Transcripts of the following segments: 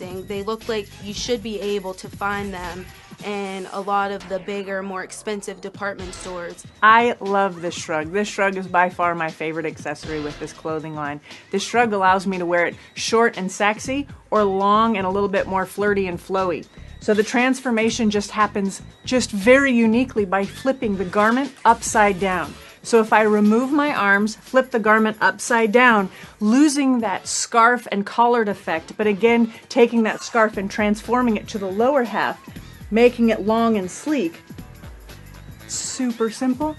amazing. They look like you should be able to find them in a lot of the bigger, more expensive department stores. I love this shrug. This shrug is by far my favorite accessory with this clothing line. This shrug allows me to wear it short and sexy or long and a little bit more flirty and flowy. So the transformation just happens just very uniquely by flipping the garment upside down. So if I remove my arms, flip the garment upside down, losing that scarf and collared effect, but again, taking that scarf and transforming it to the lower half, making it long and sleek. Super simple.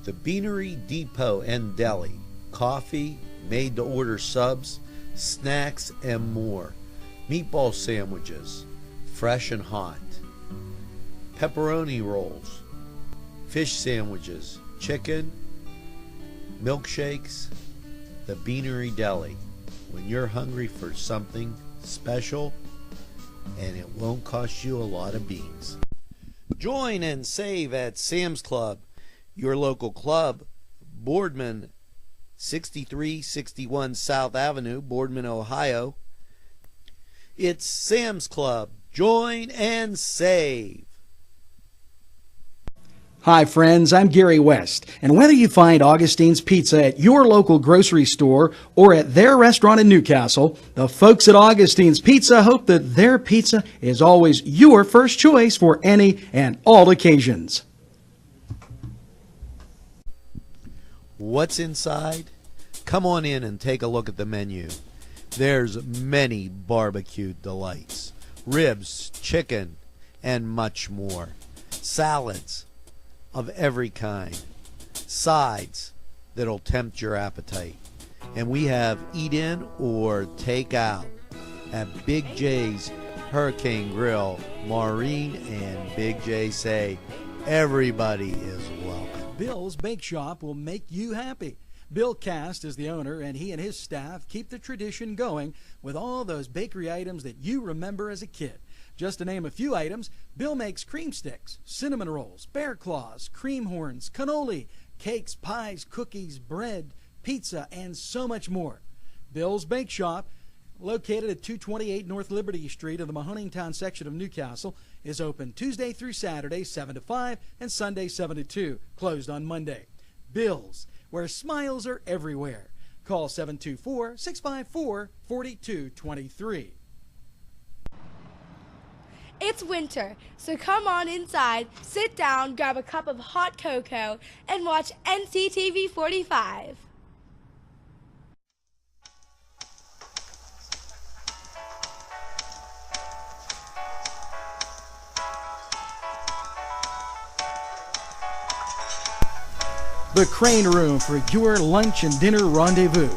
The Beanery Depot and Deli. Coffee, made-to-order subs, snacks, and more. Meatball sandwiches, fresh and hot. Pepperoni rolls, fish sandwiches, chicken, milkshakes. The Beanery Deli. When you're hungry for something special, and it won't cost you a lot of beans. Join and save at Sam's Club, your local club, Boardman, 6361 South Avenue, Boardman, Ohio. It's Sam's Club. Join and save. Hi friends, I'm Gary West, and whether you find Augustine's Pizza at your local grocery store or at their restaurant in Newcastle, the folks at Augustine's Pizza hope that their pizza is always your first choice for any and all occasions. What's inside? Come on in and take a look at the menu. There's many barbecue delights, ribs, chicken, and much more. Salads of every kind, sides that'll tempt your appetite. And we have eat in or take out at Big J's Hurricane Grill. Maureen and Big J say everybody is welcome. Bill's Bake Shop will make you happy. Bill Cast is the owner, and he and his staff keep the tradition going with all those bakery items that you remember as a kid. Just to name a few items, Bill makes cream sticks, cinnamon rolls, bear claws, cream horns, cannoli, cakes, pies, cookies, bread, pizza, and so much more. Bill's Bake Shop, located at 228 North Liberty Street in the Mahoningtown section of Newcastle, is open Tuesday through Saturday, 7 to 5, and Sunday, 7 to 2, closed on Monday. Bill's, where smiles are everywhere. Call 724-654-4223. It's winter, so come on inside, sit down, grab a cup of hot cocoa, and watch NCTV45. The Crane Room for your lunch and dinner rendezvous.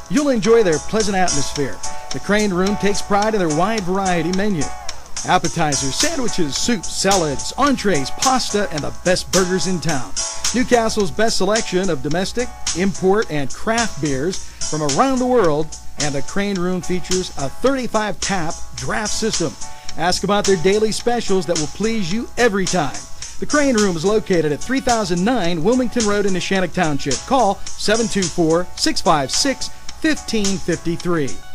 You'll enjoy their pleasant atmosphere. The Crane Room takes pride in their wide variety menu. Appetizers, sandwiches, soups, salads, entrees, pasta, and the best burgers in town. Newcastle's best selection of domestic, import, and craft beers from around the world, and the Crane Room features a 35-tap draft system. Ask about their daily specials that will please you every time. The Crane Room is located at 3009 Wilmington Road in Neshannock Township. Call 724-656-1553.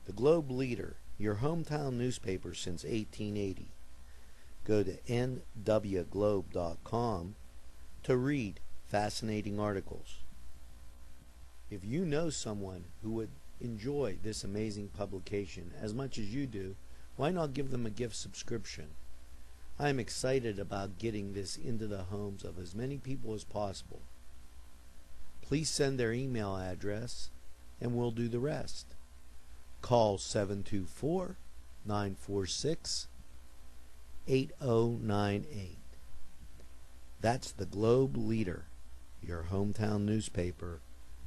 The Globe Leader, your hometown newspaper since 1880. Go to nwglobe.com to read fascinating articles. If you know someone who would enjoy this amazing publication as much as you do, why not give them a gift subscription? I am excited about getting this into the homes of as many people as possible. Please send their email address and we'll do the rest. Call 724-946-8098. That's the Globe Leader, your hometown newspaper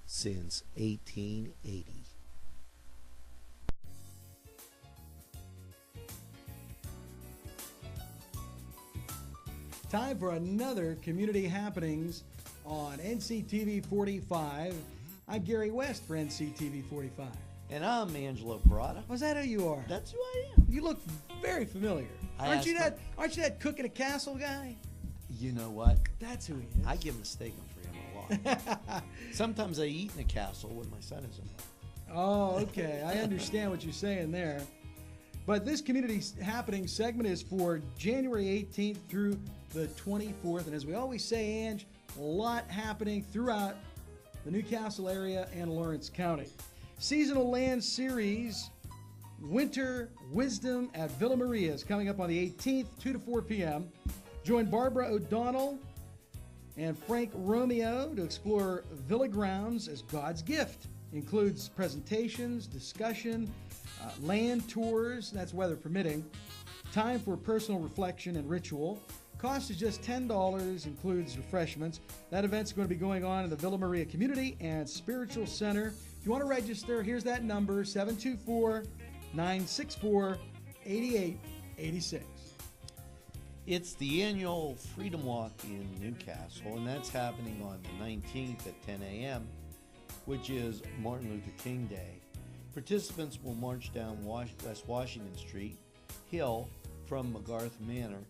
since 1880. Time for another Community Happenings on NCTV 45. I'm Gary West for NCTV 45. And I'm Angelo Perrotta. Was that who you are? That's who I am. You look very familiar. I Aren't you asked that cook in a castle guy? You know what? That's who he is. I give mistaken for him a lot. Sometimes I eat in a castle when my son is involved. Oh, okay. I understand what you're saying there. But this community happening segment is for January 18th through the 24th. And as we always say, Ange, a lot happening throughout the Newcastle area and Lawrence County. Seasonal Land Series Winter Wisdom at Villa Maria is coming up on the 18th, 2 to 4 p.m. Join Barbara O'Donnell and Frank Romeo to explore Villa grounds as God's gift. Includes presentations, discussion, land tours, that's weather permitting, time for personal reflection and ritual. Cost is just $10, includes refreshments. That event's going to be going on in the Villa Maria Community and Spiritual Center. If you want to register, here's that number, 724-964-8886. It's the annual Freedom Walk in Newcastle, and that's happening on the 19th at 10 a.m., which is Martin Luther King Day. Participants will march down West Washington Street Hill from MacArthur Manor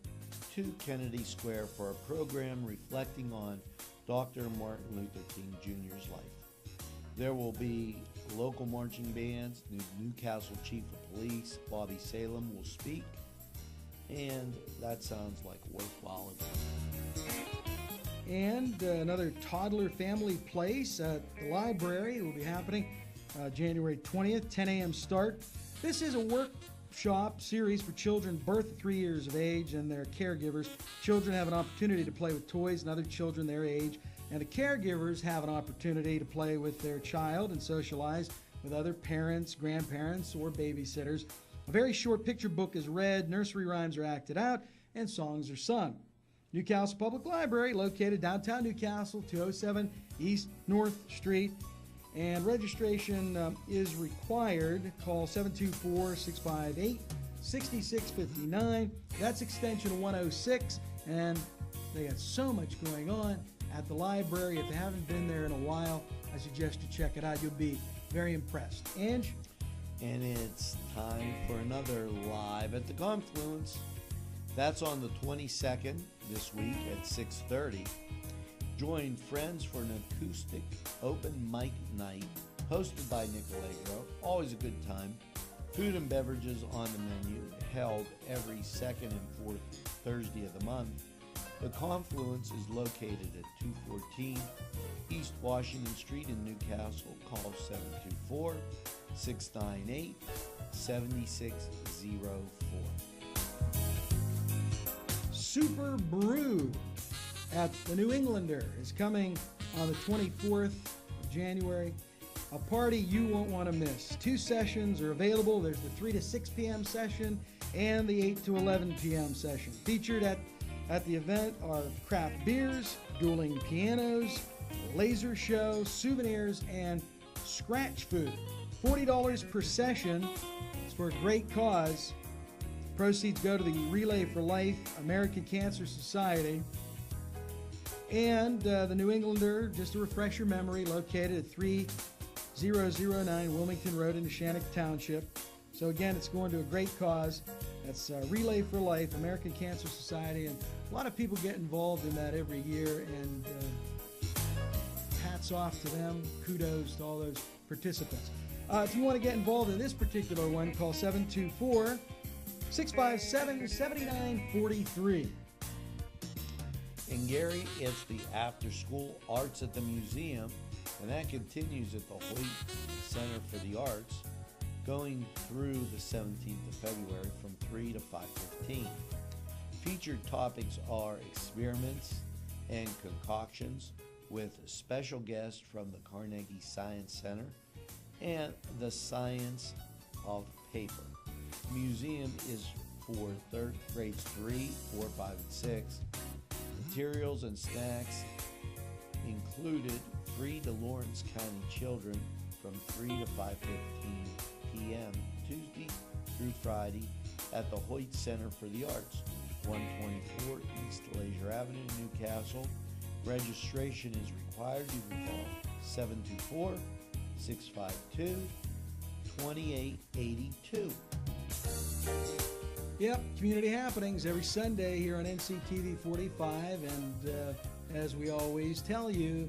to Kennedy Square for a program reflecting on Dr. Martin Luther King Jr.'s life. There will be local marching bands. Newcastle Chief of Police Bobby Salem will speak, and that sounds like a worthwhile event. And another toddler family place at the library will be happening January 20th, 10 a.m. start. This is a workshop series for children birth to 3 years of age and their caregivers. Children have an opportunity to play with toys and other children their age, and the caregivers have an opportunity to play with their child and socialize with other parents, grandparents, or babysitters. A very short picture book is read, nursery rhymes are acted out, and songs are sung. Newcastle Public Library, located downtown Newcastle, 207 East North Street, and registration is required. Call 724-658-6659. That's extension 106, and they got so much going on at the library. If you haven't been there in a while, I suggest you check it out. You'll be very impressed. Ange? And it's time for another Live at the Confluence. That's on the 22nd this week at 6:30. Join friends for an acoustic open mic night hosted by Nick Allegro. Always a good time. Food and beverages on the menu, held every second and fourth Thursday of the month. The Confluence is located at 214 East Washington Street in Newcastle. Call 724-698-7604. Super Brew at the New Englander is coming on the 24th of January. A party you won't want to miss. 2 sessions are available. There's the 3 to 6 p.m. session and the 8 to 11 p.m. session. Featured at the event are craft beers, dueling pianos, laser show, souvenirs, and scratch food. $40 per session. It's for a great cause. Proceeds go to the Relay for Life American Cancer Society. And the New Englander, just to refresh your memory, located at 3009 Wilmington Road in Neshannock Township. So again, it's going to a great cause. That's Relay for Life American Cancer Society, and a lot of people get involved in that every year, and hats off to them. Kudos to all those participants. If you want to get involved in this particular one, call 724-657-7943. In Gary, it's the after-school arts at the museum, and that continues at the Hoyt Center for the Arts, going through the 17th of February from 3 to 5:15. Featured topics are experiments and concoctions with special guests from the Carnegie Science Center and the Science of Paper. The museum is for grades 3, 4, 5, and 6. Materials and snacks included free to Lawrence County children from 3 to 5:15 p.m. Tuesday through Friday at the Hoyt Center for the Arts, 124 East Leisure Avenue, Newcastle. Registration is required. You can call 2882. Yep, community happenings every Sunday here on NCTV 45, and as we always tell you,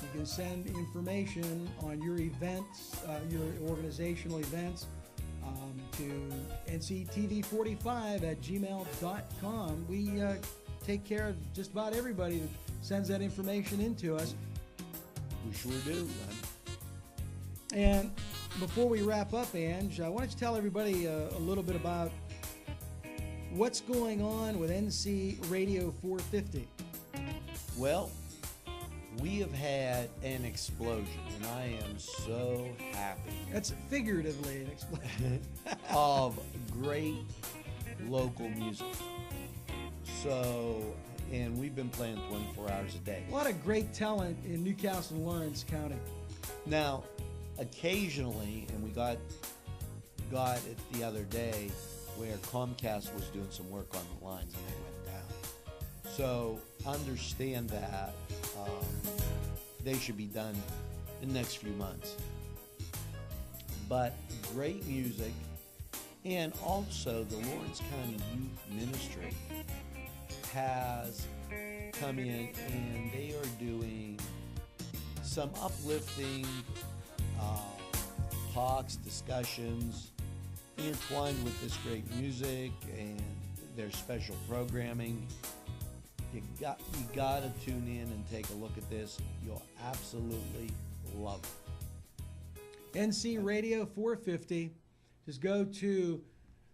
you can send information on your events, your organizational events, to nctv45@gmail.com. We take care of just about everybody that sends that information in to us. We sure do. And before we wrap up, Ange, why don't you tell everybody a little bit about what's going on with NC Radio 450? Well, we have had an explosion, and I am so happy. That's figuratively an explosion. Of great local music. So, and we've been playing 24 hours a day. A lot of great talent in Newcastle and Lawrence County. Now, occasionally, and we got it the other day, where Comcast was doing some work on the lines and they went down. So understand that they should be done in the next few months. But great music, and also the Lawrence County Youth Ministry has come in and they are doing some uplifting talks, discussions, intertwined with this great music and their special programming. You gotta tune in and take a look at this. You'll absolutely love it. NC Radio 450. Just go to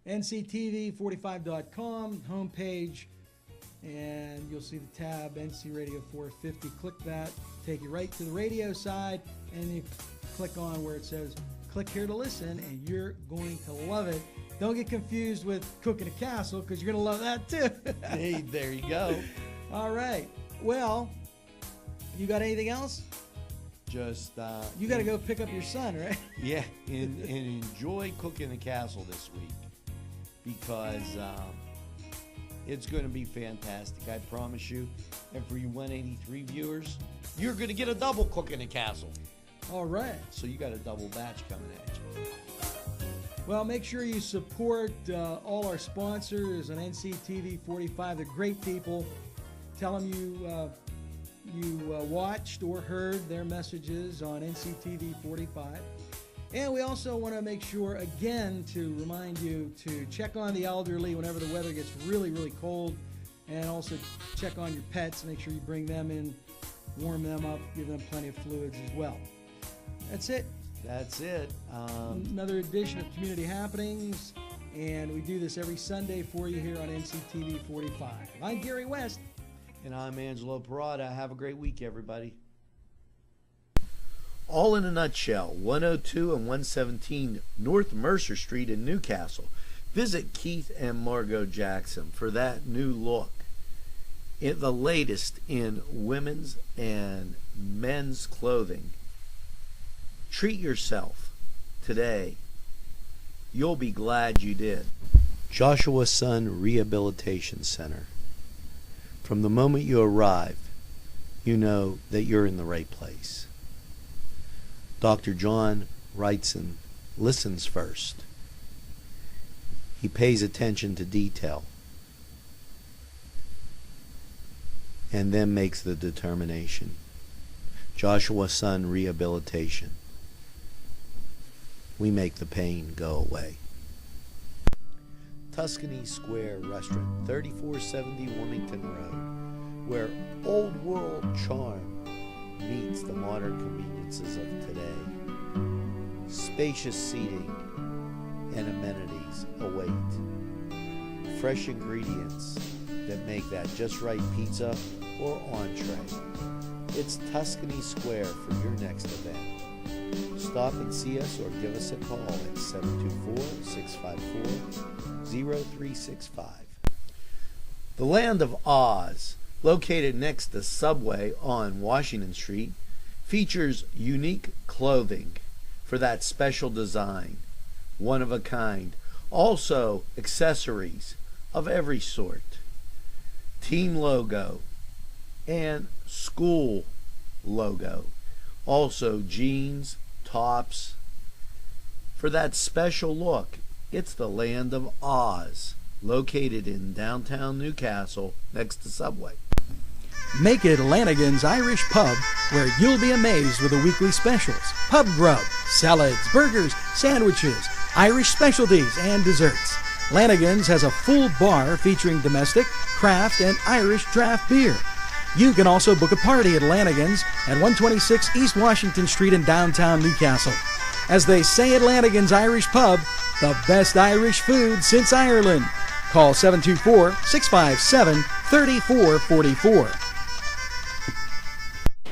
nctv45.com homepage, and you'll see the tab NC Radio 450. Click that, take you right to the radio side, and you click on where it says click here to listen, and you're going to love it. Don't get confused with Cooking a Castle, because you're going to love that too. Hey, there you go. All right. Well, you got anything else? Just you got to go pick up your son, right? Yeah, and enjoy Cooking the Castle this week, because it's going to be fantastic. I promise you. And for you 183 viewers, you're going to get a double Cooking the Castle. All right. So you got a double batch coming at you. Well, make sure you support all our sponsors on NCTV 45. They're great people. Tell them you watched or heard their messages on NCTV 45. And we also want to make sure, again, to remind you to check on the elderly whenever the weather gets really, really cold. And also check on your pets. Make sure you bring them in, warm them up, give them plenty of fluids as well. That's it. That's it. Another edition of Community Happenings, and we do this every Sunday for you here on NCTV 45. I'm Gary West. And I'm Angelo Perrotta. Have a great week, everybody. All in a nutshell, 102 and 117 North Mercer Street in Newcastle. Visit Keith and Margot Jackson for that new look. The latest in women's and men's clothing. Treat yourself today. You'll be glad you did. Joshua Sun Rehabilitation Center. From the moment you arrive, you know that you're in the right place. Dr. John Wrightson listens first. He pays attention to detail and then makes the determination. Joshua Sun Rehabilitation. We make the pain go away. Tuscany Square Restaurant, 3470 Wilmington Road, where old world charm meets the modern conveniences of today. Spacious seating and amenities await. Fresh ingredients that make that just right pizza or entree. It's Tuscany Square for your next event. Stop and see us or give us a call at 724-654-0365. The Land of Oz, located next to Subway on Washington Street, features unique clothing for that special design, one of a kind. Also accessories of every sort. Team logo and school logo. Also jeans, tops, For that special look, it's the Land of Oz, located in downtown Newcastle next to Subway. Make it Lanigan's Irish Pub, where you'll be amazed with the weekly specials. Pub grub, salads, burgers, sandwiches, Irish specialties, and desserts. Lanigan's has a full bar featuring domestic, craft, and Irish draft beer. You can also book a party at Lanigan's at 126 East Washington Street in downtown Newcastle. As they say at Lanigan's Irish Pub, the best Irish food since Ireland. Call 724-657-3444.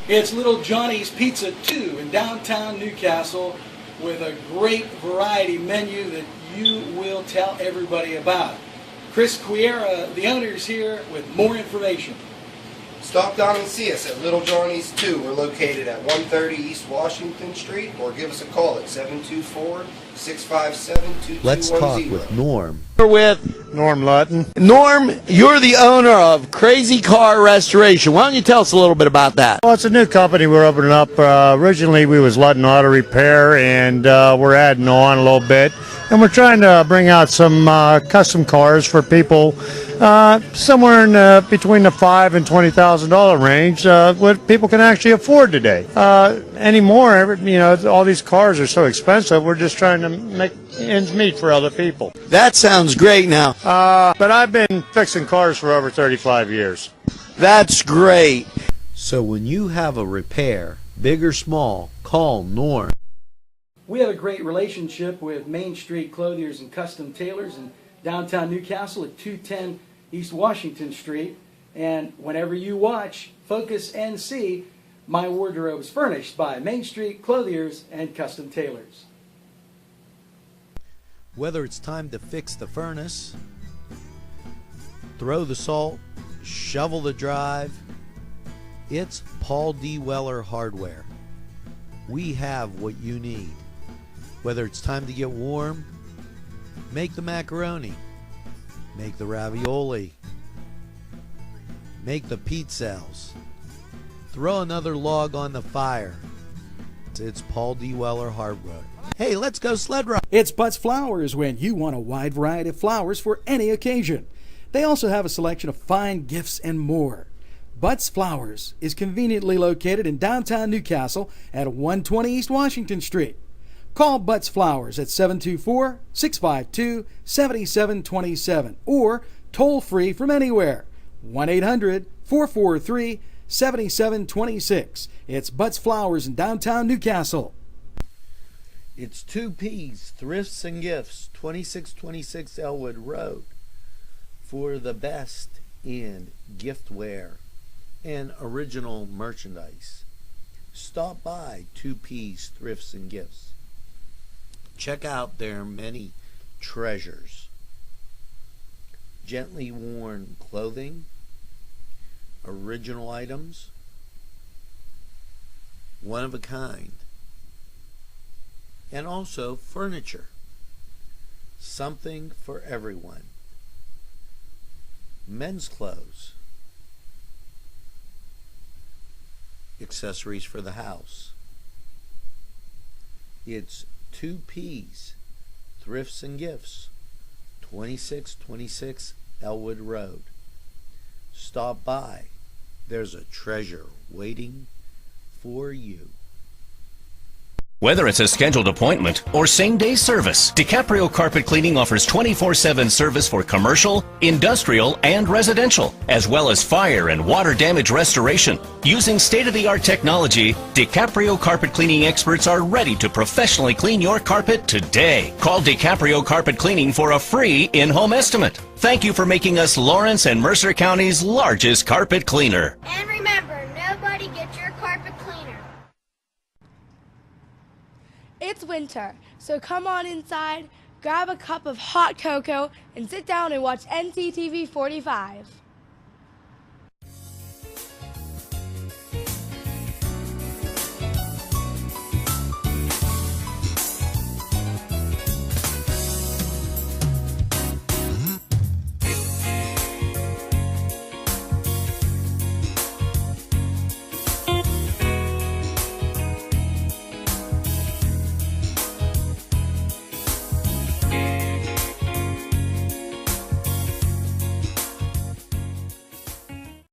It's Little Johnny's Pizza 2 in downtown Newcastle with a great variety menu that you will tell everybody about. Chris Quiera, the owner, is here with more information. Stop down and see us at Little Johnny's 2. We're located at 130 East Washington Street, or give us a call at 724-657-2210. Let's talk with Norm. We're with Norm Lutton. Norm. You're the owner of Crazy Car Restoration. Why don't you tell us a little bit about that? Well, it's a new company we're opening up. Originally, we was Lutton Auto Repair, and we're adding on a little bit. And we're trying to bring out some custom cars for people somewhere in between the $5,000 and $20,000 range, what people can actually afford today. Anymore, all these cars are so expensive. We're just trying to make ends meet for other people. That sounds great now. But I've been fixing cars for over 35 years. That's great. So when you have a repair, big or small, call Norm. We have a great relationship with Main Street Clothiers and Custom Tailors in downtown Newcastle at 210 East Washington Street. And whenever you watch Focus NC, my wardrobe is furnished by Main Street Clothiers and Custom Tailors. Whether it's time to fix the furnace, throw the salt, shovel the drive, it's Paul D. Weller Hardware. We have what you need. Whether it's time to get warm, make the macaroni, make the ravioli, make the pizzelles, throw another log on the fire. It's Paul D. Weller Hardware. Hey, let's go sled ride. It's Butts Flowers when you want a wide variety of flowers for any occasion. They also have a selection of fine gifts and more. Butts Flowers is conveniently located in downtown Newcastle at 120 East Washington Street. Call Butts Flowers at 724-652-7727 or toll free from anywhere, 1-800-443-7726. It's Butts Flowers in downtown Newcastle. It's 2Ps, Thrifts and Gifts, 2626 Elwood Road, for the best in giftware and original merchandise. Stop by 2Ps, Thrifts and Gifts. Check out their many treasures. Gently worn clothing, original items, one of a kind, and also furniture. Something for everyone. Men's clothes, accessories for the house. It's 2Ps, Thrifts and Gifts, 2626 Elwood Road. Stop by. There's a treasure waiting for you. Whether it's a scheduled appointment or same-day service, DiCaprio Carpet Cleaning offers 24/7 service for commercial, industrial, and residential, as well as fire and water damage restoration. Using state-of-the-art technology, DiCaprio Carpet Cleaning experts are ready to professionally clean your carpet today. Call DiCaprio Carpet Cleaning for a free in-home estimate. Thank you for making us Lawrence and Mercer County's largest carpet cleaner. And remember, nobody gets your carpet cleaner. It's winter, so come on inside, grab a cup of hot cocoa, and sit down and watch NCTV45.